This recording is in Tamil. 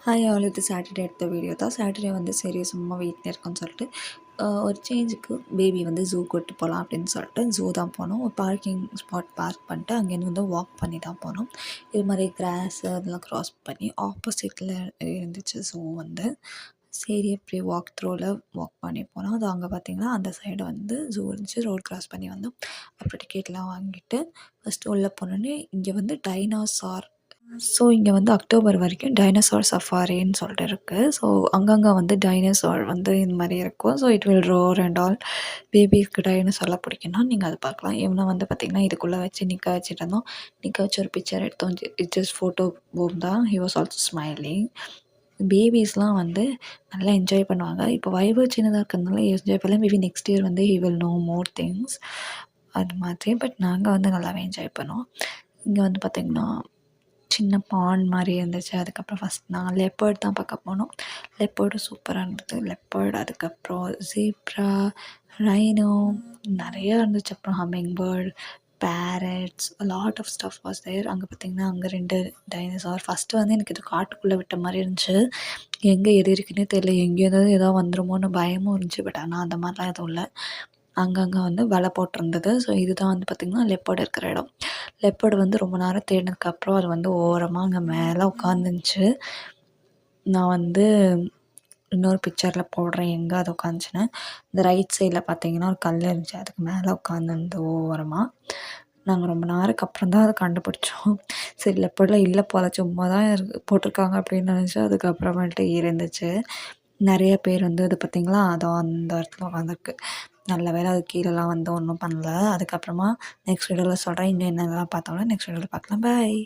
ஹாய் ஆல், இது சாட்டர்டே எடுத்த வீடியோ தான். சாட்டர்டே வந்து சரி சும்மா வீட்டில் இருக்கோன்னு சொல்லிட்டு ஒரு சேஞ்சுக்கு பேபி வந்து ஜூ கூப்பிட்டு போகலாம் அப்படின்னு சொல்லிட்டு ஜூ தான் போனோம். ஒரு பார்க்கிங் ஸ்பாட் பார்க் பண்ணிட்டு அங்கேருந்து வந்து வாக் பண்ணி தான் போனோம். இது மாதிரி கிராஸ் அதெல்லாம் க்ராஸ் பண்ணி ஆப்போசிட்டில் இருந்துச்சு ஜூ வந்து. சரி அப்படியே வாக் த்ரோவில் வாக் பண்ணி போனோம். அது அங்கே பார்த்திங்கன்னா அந்த சைடு வந்து ஜூ இருந்துச்சு. ரோட் க்ராஸ் பண்ணி வந்தோம். அப்புறம் டிக்கெட்லாம் வாங்கிட்டு ஃபஸ்ட்டு உள்ளே போனோன்னே இங்கே வந்து டைனாசார். ஸோ இங்கே வந்து அக்டோபர் வரைக்கும் டைனோசார் சஃபாரின்னு சொல்லிட்டு இருக்குது. ஸோ அங்கங்கே வந்து டைனோசார் வந்து இந்த மாதிரி இருக்கும். So it will roar and all. பேபிஸ்க்கு டைனோசார்லாம் பிடிக்கும்னா நீங்கள் அதை பார்க்கலாம். இவனை வந்து பார்த்திங்கன்னா இதுக்குள்ளே வச்சு நிற்க வச்சுட்டு இருந்தோம். நிற்க வச்சு ஒரு பிக்சர் எடுத்தோம். இட் ஜஸ்ட் ஃபோட்டோ பூம் தான். He was also smiling. பேபிஸ்லாம் வந்து நல்லா என்ஜாய் பண்ணுவாங்க. இப்போ வயது சின்னதாக இருக்கிறதுனால என்ஜாய் பண்ணல. மேபி நெக்ஸ்ட் இயர் வந்து he will know more things அது மாதிரி. பட் நாங்கள் வந்து நல்லாவே என்ஜாய் பண்ணோம். இங்கே வந்து பார்த்திங்கன்னா சின்ன பாண்ட் மாதிரி இருந்துச்சு. அதுக்கப்புறம் ஃபஸ்ட் நான் லெப்பர்ட் தான் பார்க்க போனோம். லெப்பர்டும் சூப்பராக இருந்தது. லெப்பர்ட், அதுக்கப்புறம் ஜீப்ரா, ரைனோ நிறையா இருந்துச்சு. அப்புறம் humming bird, parrots, lot of stuff was there. அங்கே பார்த்திங்கன்னா அங்கே 2 டைனோசார். ஃபஸ்ட்டு வந்து எனக்கு இது காட்டுக்குள்ளே விட்ட மாதிரி இருந்துச்சு. எங்கே எது இருக்குன்னே தெரியல. எங்கேயாவது ஏதாவது வந்துருமோன்னு பயமும் இருந்துச்சு. பட் ஆனால் அந்த மாதிரிலாம் எதுவும் இல்லை. அங்கங்கே வந்து வலை போட்டிருந்தது. ஸோ இதுதான் வந்து பார்த்திங்கன்னா லெப்பர்டு இருக்கிற இடம். லெப்பர்டு வந்து ரொம்ப நேரம் தேடினதுக்கப்புறம் அது வந்து ஓரமாக அங்கே மேலே உட்காந்துருந்துச்சு. நான் வந்து இன்னொரு பிக்சரில் போடுறேன் எங்கே அது உட்காந்துச்சுன்னு. இந்த ரைட் சைடில் பார்த்திங்கன்னா ஒரு கல் இருந்துச்சு. அதுக்கு மேலே உட்காந்துருந்து ஓரமாக. நாங்கள் ரொம்ப நேரத்துக்கு அப்புறம் தான் அதை கண்டுபிடிச்சோம். சரி லெப்பர்டில் இல்லை போல, சும்மா தான் போட்டிருக்காங்க அப்படின்னு நினச்சி அதுக்கப்புறமேட்டு இருந்துச்சு. நிறைய பேர் வந்து அது பார்த்திங்களா அதோ அந்த இடத்துல உட்காந்துருக்கு. நல்ல வேளை அது கீழேலாம் வந்து ஒன்றும் பண்ணல. அதுக்கப்புறமா நெக்ஸ்ட் வீடியோவில் சொல்கிறேன். இன்னும் என்னென்னலாம் பார்த்தோம்னா நெக்ஸ்ட் வீடியோவில் பார்க்கலாம். பாய்.